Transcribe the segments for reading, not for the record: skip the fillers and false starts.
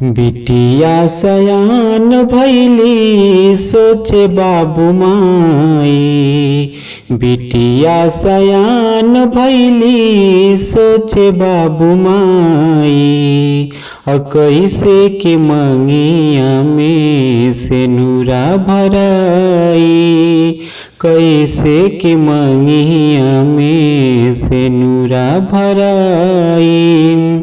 बिटिया सयान भैली सोचे बाबू माई। बिटिया सयान भैली सोचे बाबू माई। कैसे के मंगिया में से नूरा भराई। कैसे के मंगिया में से नूरा भराई।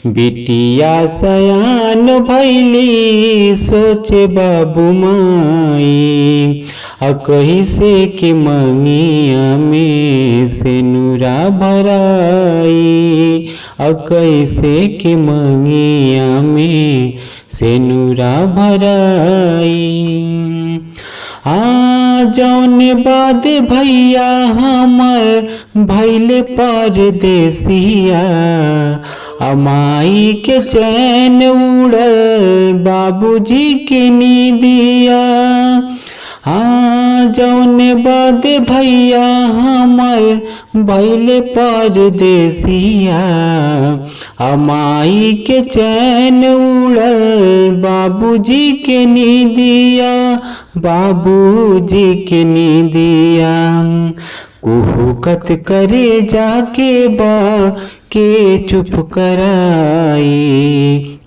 बिटिया सयान भैली सोचे बाबू माई। कैसे के मंगिया में से नूरा भराई। कैसे के मंगिया में से नूरा भराई। जौने बाद भैया हमर भैले परदेसिया। माई के चैन उड़ल बाबूजी के नीदिया। जौने बाद भैया हमर भैले परदेसिया। माई के चैन उड़ल बाबूजी के नीदिया। बाबूजी के नीदिया। कुहुकत करे जाके बा के चुप कराई।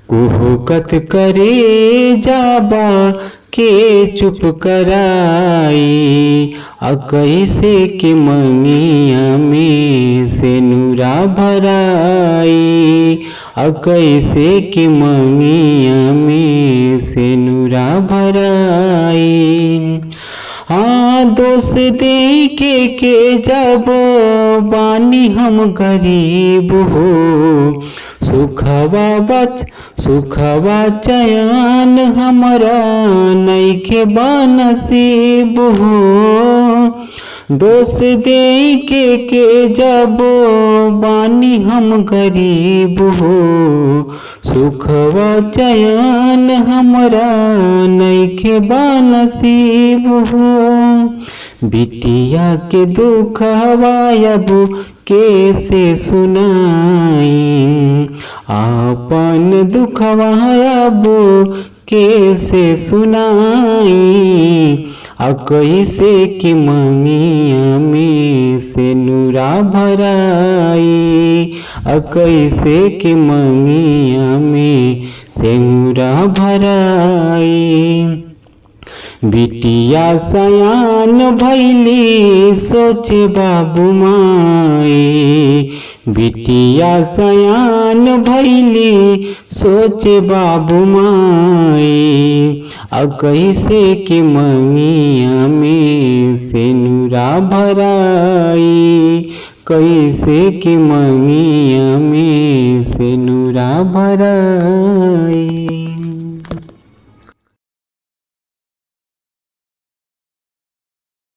कुहुकत करे जाबा के चुप कराई। कैसे के मंगिया में से नूरा भराई। कैसे के मंगिया में से नूरा भराई। दोष दे के जब बानी हम गरीब हो। सुखवा चयन हमरा नइखे बनसीब हो। दोष दे के जब बानी हम गरीब हो। सुखवा चयन हमरा नइखे बनसीब हो। बिटिया के दुख अब कैसे सुनाई। आपन दुखवा अब कैसे सुनाई। कैसे के मंगिया में से नूरा भराई। कैसे के मंगिया में से नूरा भराई। बिटिया सयान भैली सोचे बाबू माई। बिटिया सयान भैली सोचे बाबू माई। कैसे के मंगिया में से नूरा भराई। कैसे के मंगिया में से नूरा भराई।